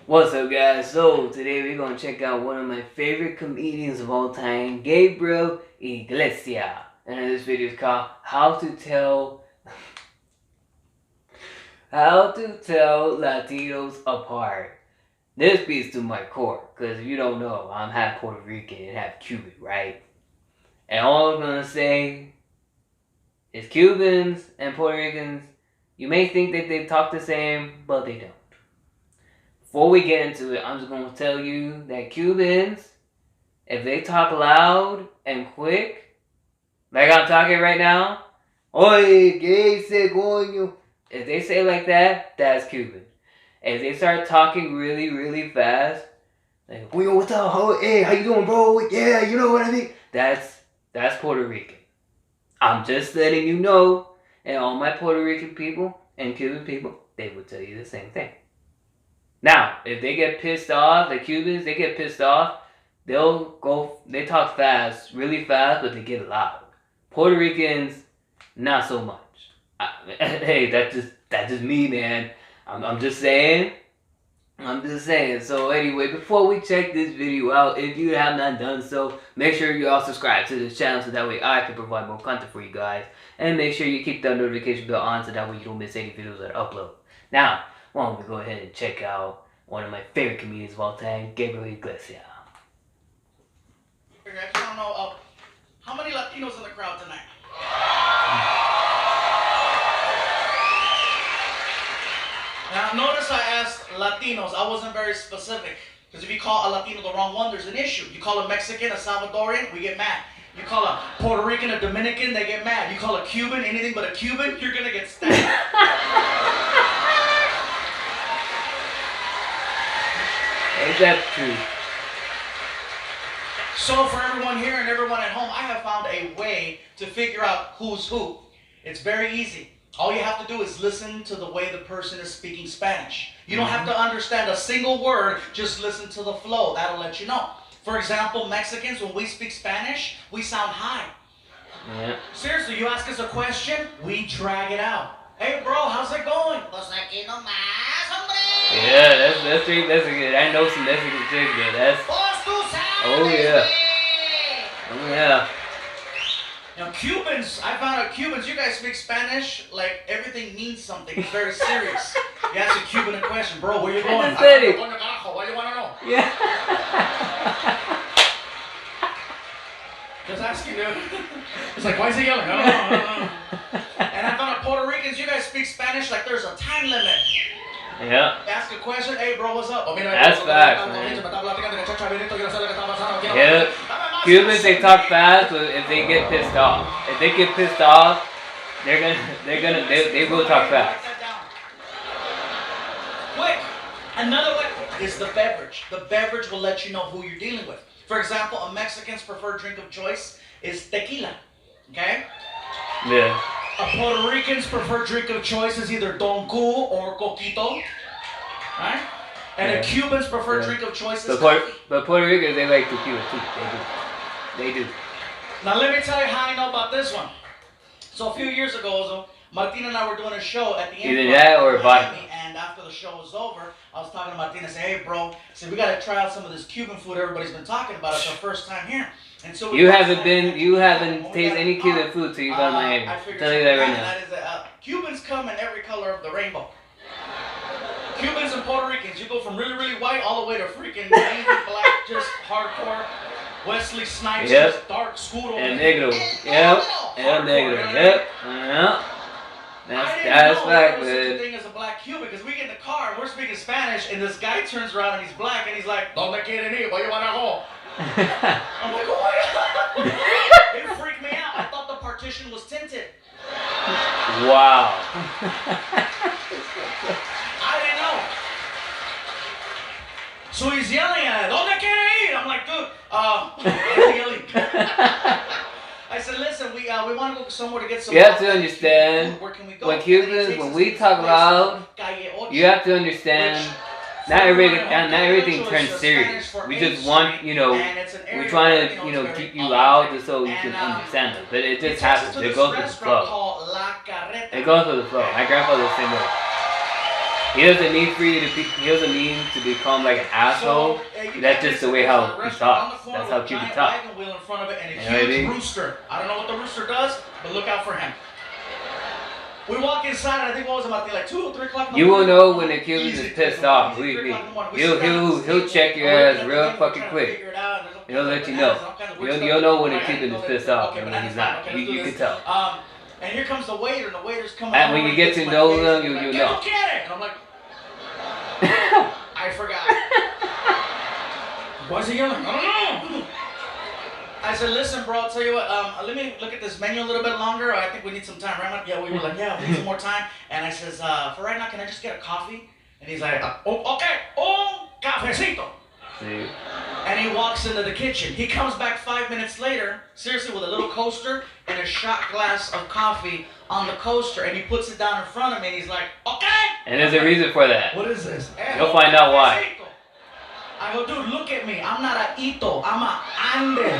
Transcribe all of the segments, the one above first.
What's up, guys? So today we're gonna check out one of my favorite comedians of all time, Gabriel Iglesias. And this video is called How to Tell Latinos Apart. This beats to my core, because if you don't know, I'm half Puerto Rican and half Cuban, right? And all I'm gonna say is Cubans and Puerto Ricans, you may think that they talk the same, but they don't. Before we get into it, I'm just going to tell you that Cubans, if they talk loud and quick, like I'm talking right now, oye, que se coño. If they say it like that, that's Cuban. If they start talking really, really fast, like, yo, what's up, hey, how you doing, bro? Yeah, you know what I mean? That's Puerto Rican. I'm just letting you know, and all my Puerto Rican people and Cuban people, they will tell you the same thing. Now, if they get pissed off, the Cubans, they get pissed off, they talk fast, really fast, but they get loud. Puerto Ricans, not so much. Hey, that's just me, man. I'm just saying. So anyway, before we check this video out, if you have not done so, make sure you all subscribe to this channel so that way I can provide more content for you guys. And make sure you keep the notification bell on so that way you don't miss any videos that I upload. Now, why don't we go ahead and check out one of my favorite comedians of all time, Gabriel Iglesias. I just want to know, how many Latinos in the crowd tonight? Now, notice I asked Latinos. I wasn't very specific. Because if you call a Latino the wrong one, there's an issue. You call a Mexican, a Salvadorian, we get mad. You call a Puerto Rican, a Dominican, they get mad. You call a Cuban, anything but a Cuban, you're going to get stabbed. Is that true? So for everyone here and everyone at home, I have found a way to figure out who's who. It's very easy. All you have to do is listen to the way the person is speaking Spanish. You don't have to understand a single word, just listen to the flow. That'll let you know. For example, Mexicans, when we speak Spanish, we sound high. Yeah. Seriously, you ask us a question, we drag it out. Hey bro, how's it going? Pues aquí nomás, hombre. Yeah, that's good. I know some Mexican chicks, but that's... Oh yeah. Oh yeah. Now Cubans, I found out Cubans, you guys speak Spanish, like everything means something. It's very serious. You ask a Cuban a question, bro, where you going? Why do you want to know? Yeah. Just asking, dude. It's like, why is he yelling? I don't know. And I found out Puerto Ricans, you guys speak Spanish like there's a time limit. Yeah. Ask a question, hey bro, what's up? That's facts, man. Yeah. Cubans, they talk fast, but if they get pissed off, they will talk fast. Quick. Another way is the beverage. The beverage will let you know who you're dealing with. For example, a Mexican's preferred drink of choice is tequila. Okay? Yeah. A Puerto Rican's preferred drink of choice is either Don Q or Coquito. Right? And a Cuban's preferred drink of choice is coffee. But Puerto Ricans, they like tequila too. They do. Now let me tell you how I know about this one. So a few years ago, Martina and I were doing a show at the Either that or vodka. And after the show was over, I was talking to Martina and said, hey bro, we got to try out some of this Cuban food everybody's been talking about. It's our first time here. And so you haven't tasted any Cuban food till you go to Miami. I'm telling you that right now. That is Cubans come in every color of the rainbow. Cubans and Puerto Ricans, you go from really, really white all the way to freaking navy black, just hardcore. Wesley Snipes, just dark school. And negro. Yep. And negro. Yep. That's fact, man. There's such a thing as a black Cuban, because we get in the car and we're speaking Spanish, and this guy turns around and he's black and he's like, ¿Dónde quieren ir? ¿Where you wanna go? I'm like, oh my God. It freaked me out. I thought the partition was tinted. Wow. I didn't know. So he's yelling at it, ¿Dónde quieren ir? I'm like, dude, why is he yelling? I said, listen, we want to go somewhere to get some. You have to understand, where can we go? when we talk loud, you have to understand, not everything turns serious. We just want, we're trying to, keep you loud just so you can understand it. But it just happens. It goes with the flow. My grandfather's the same way. He doesn't need for you to be. He doesn't mean to become like an asshole. That's just the way how he talks. That's how Cuban talks. Wagon wheel in front of it and a You know what I huge mean? rooster. I don't know what the rooster does, but look out for him. We walk inside, and I think what was it, about like 2 or 3 o'clock in the You morning. will know when the Cuban is pissed off. Easy, Believe 3 me. o'clock in the morning. We sit down at the He'll table, check your and we're ass looking at real the game, fucking we're trying to quick. figure it out, and there's all He'll kinds of let you know. bananas, all kinds of weird You'll stuff. know when a Okay, Cuban is okay, pissed off okay, and when bananas he's fine. not. Okay, let's do You can this. tell. And here comes the waiter, and the waiter's coming And over when you and get gets to in my know face, them, and he's you'll like, know. "Go get it!" And I'm like, I forgot. Why is he yelling? I don't know. I said, listen, bro, I'll tell you what, let me look at this menu a little bit longer. I think we need some time, right? Yeah, we were like, yeah, we need some more time. And I says, for right now, can I just get a coffee? And he's like, oh, okay, un cafecito. See? And he walks into the kitchen. He comes back 5 minutes later, seriously, with a little coaster and a shot glass of coffee on the coaster. And he puts it down in front of me, and he's like, okay. And there's a reason for that. What is this? You'll find out why. I go, dude, look at me. I'm not a Ito. I'm a Ande.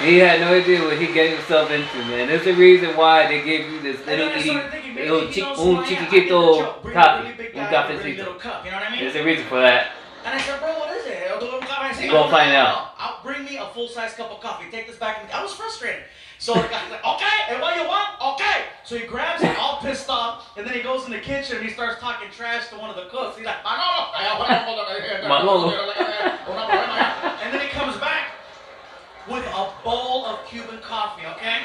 He had no idea what he got himself into, man. There's a reason why they gave you this little chiquito coffee. Un cafecito. Cup, you know what I mean? There's a reason for that. And I said, bro, what is it? You gonna find out. I'll bring me a full-size cup of coffee. Take this back. I was frustrated. So the guy's like, okay, and what you want? Okay. So he grabs it, all pissed off, and then he goes in the kitchen and he starts talking trash to one of the cooks. He's like, Manolo. And then he comes back with a bowl of Cuban coffee, okay?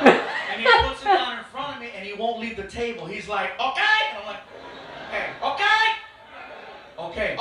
And he puts it down in front of me and he won't leave the table. He's like, okay. And I'm like, okay.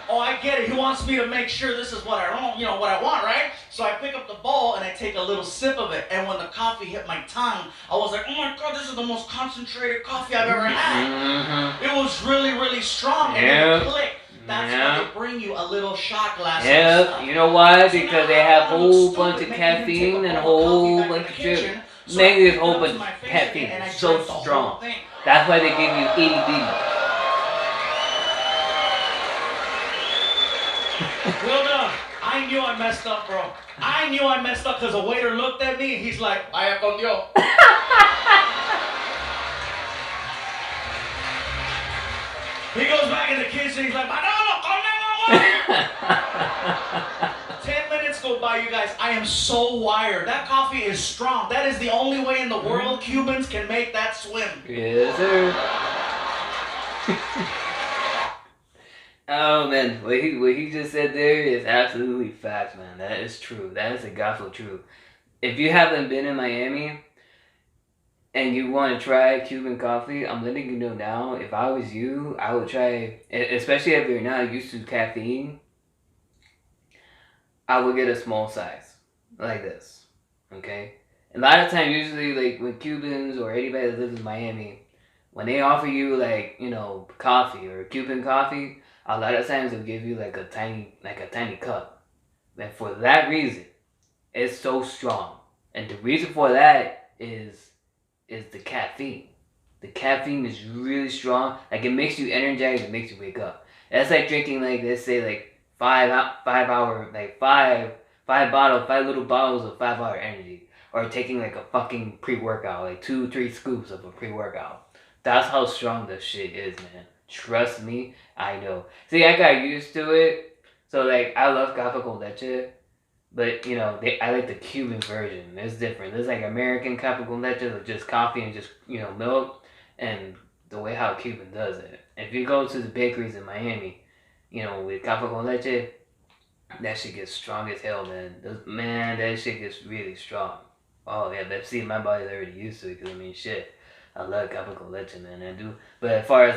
Oh, I get it. He wants me to make sure this is what I want, what I want, right? So I pick up the bowl and I take a little sip of it. And when the coffee hit my tongue, I was like, oh my God, this is the most concentrated coffee I've ever had. It was really, really strong. And then it clicked. That's why they bring you a little shot glass. Yeah, you know why? Because they have a whole bunch of caffeine and a whole bunch of sugar. Mainly a whole bunch of caffeine. It's so strong. That's why they give you itty bitty. Well done. I knew I messed up, bro. I knew I messed up because the waiter looked at me and he's like, vaya con Dios. He goes back in the kitchen, he's like, Manolo, come 10 minutes go by, you guys. I am so wired. That coffee is strong. That is the only way in the world Cubans can make that swim. Yes, sir. Oh man, what he just said there is absolutely fact, man. That is true. That is the gospel truth. If you haven't been in Miami and you want to try Cuban coffee, I'm letting you know now. If I was you, I would try, especially if you're not used to caffeine. I would get a small size like this. Okay. A lot of times, usually, like when Cubans or anybody that lives in Miami, when they offer you coffee or Cuban coffee, a lot of times they'll give you like a tiny cup. And for that reason, it's so strong. And the reason for that is the caffeine. The caffeine is really strong. Like it makes you energized, it makes you wake up. That's like drinking let's say five little bottles of 5 hour energy. Or taking like a fucking pre-workout, like 2-3 scoops of a pre-workout. That's how strong this shit is, man. Trust me, I know. See, I got used to it. So, I love café con leche. But, I like the Cuban version. It's different. There's, American café con leche with just coffee and just, milk. And the way how Cuban does it. If you go to the bakeries in Miami, with café con leche, that shit gets strong as hell, man. That shit gets really strong. Oh, yeah, but see, my body's already used to it. Because, shit. I love café con leche, man. I do. But as far as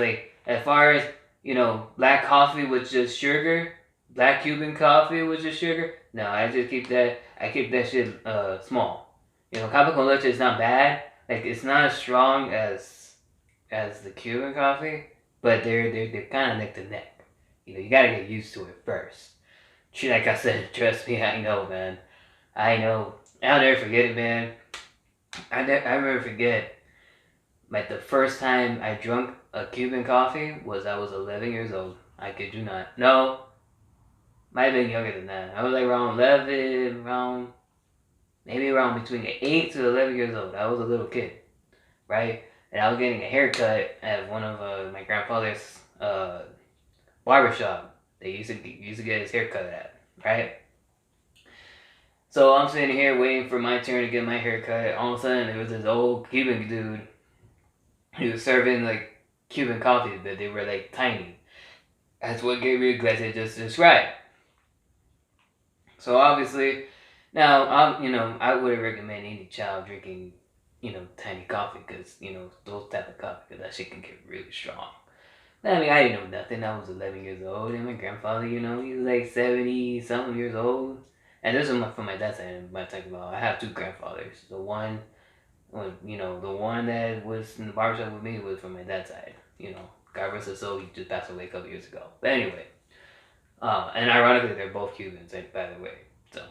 black coffee with just sugar, black Cuban coffee with just sugar, no, I just keep that. I keep that shit small. Café con leche is not bad. It's not as strong as the Cuban coffee, but they're kind of neck to neck. You gotta get used to it first. Like I said, trust me, I know, man. I know. I'll never forget it, man. I never forget. The first time I drank a Cuban coffee was I was 11 years old. I kid you not. No, might have been younger than that. I was around 11, maybe around between 8 to 11 years old. I was a little kid. right? And I was getting a haircut at one of my grandfather's barbershop. They used to get his haircut at, right? So I'm sitting here waiting for my turn to get my haircut. All of a sudden, there was this old Cuban dude. He was serving like Cuban coffee, but they were like tiny. That's what Gabriel Iglesias just described. So obviously, now I wouldn't recommend any child drinking, tiny coffee because those type of coffee because that shit can get really strong. I mean, I didn't know nothing. I was 11 years old, and my grandfather, he was like 70 something years old. And this is from my dad's side. I'm talking about. I have two grandfathers. The one that was in the barbershop with me was from my dad's side. God rest his soul. He just passed away a couple years ago. But anyway, and ironically, they're both Cubans, by the way. So,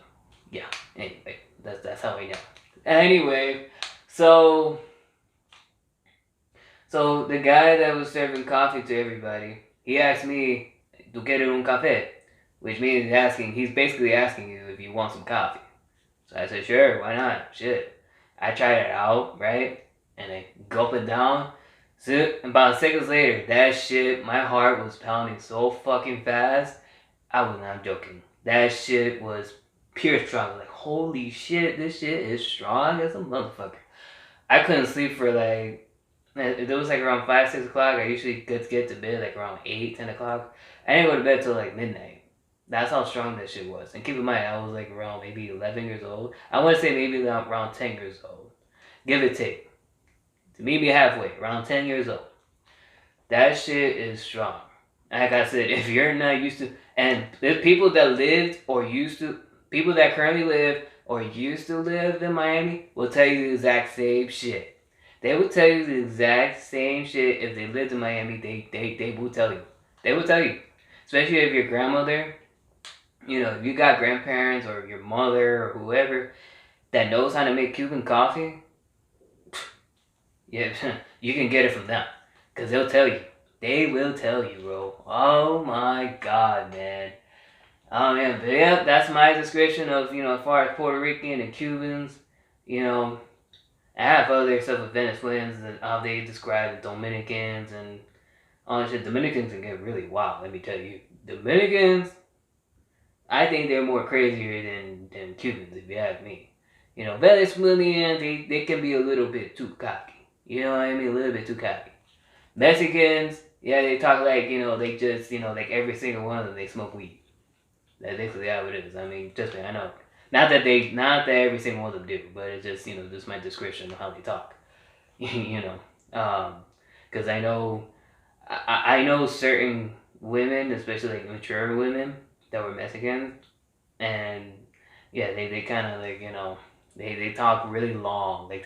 yeah. Anyway, that's how I know. Anyway, so the guy that was serving coffee to everybody, he asked me, "Tu quieres un café?" Which means he's basically asking you if you want some coffee. So I said, sure, why not? Shit. I tried it out, right? And I gulp it down. So about seconds later, that shit, my heart was pounding so fucking fast. I was not joking. That shit was pure strong. Like, holy shit, this shit is strong as a motherfucker. I couldn't sleep for like, it was like around 5, 6 o'clock. I usually get to bed like around 8, 10 o'clock. I didn't go to bed till like midnight. That's how strong that shit was. And keep in mind, I was like around maybe 11 years old. I want to say maybe around 10 years old. Give or take. To meet me halfway, around 10 years old. That shit is strong. Like I said, if you're not used to, and the people that lived or used to, people that currently live or used to live in Miami will tell you the exact same shit. They will tell you the exact same shit if they lived in Miami. They will tell you. They will tell you. Especially if your grandmother, if you got grandparents or your mother or whoever that knows how to make Cuban coffee, yeah, you can get it from them. Because they'll tell you. They will tell you, bro. Oh my God, man. Oh man, but yeah, that's my description of, as far as Puerto Rican and Cubans, I have other stuff with Venezuelans and how they describe the Dominicans and all that shit. Dominicans can get really wild, let me tell you. Dominicans, I think they're more crazier than Cubans, if you ask me. Venezuelans, they can be a little bit too cocky. You know what I mean? A little bit too cocky. Mexicans, yeah, they talk like, they just, like every single one of them, they smoke weed. That's basically how it is. I mean, just I know. Not that every single one of them do, but it's just, just my description of how they talk. Because I know certain women, especially like mature women, that were Mexican, and yeah, they kind of like, they talk really long. Like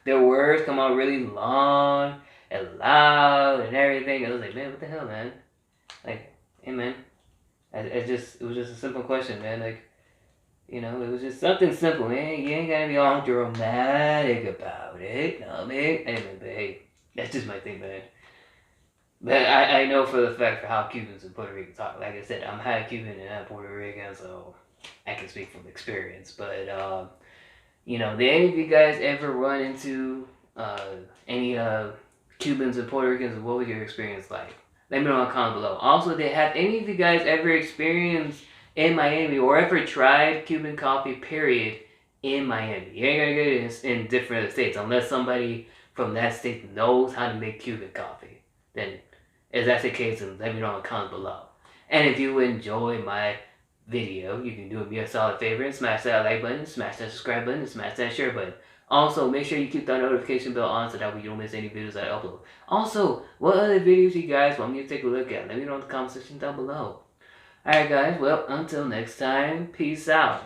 their words come out really long and loud and everything. I was like, man, what the hell, man? Like, hey, man, it was just a simple question, man. Like, it was just something simple, man. You ain't gotta be all dramatic about it. No, man. But hey, that's just my thing, man. But I know for the fact for how Cubans and Puerto Rican talk. Like I said, I'm half Cuban and half Puerto Rican, so I can speak from experience. But, did any of you guys ever run into any Cubans and Puerto Ricans? What was your experience like? Let me know in the comments below. Also, have any of you guys ever experienced in Miami or ever tried Cuban coffee, period, in Miami? You ain't gonna get it in different states unless somebody from that state knows how to make Cuban coffee. Then, if that's the case, then let me know in the comments below. And if you enjoy my video, you can do me a solid favor and smash that like button, smash that subscribe button, and smash that share button. Also, make sure you keep that notification bell on so that way you don't miss any videos I upload. Also, what other videos you guys want me to take a look at? Let me know in the comment section down below. Alright guys, well, until next time, peace out.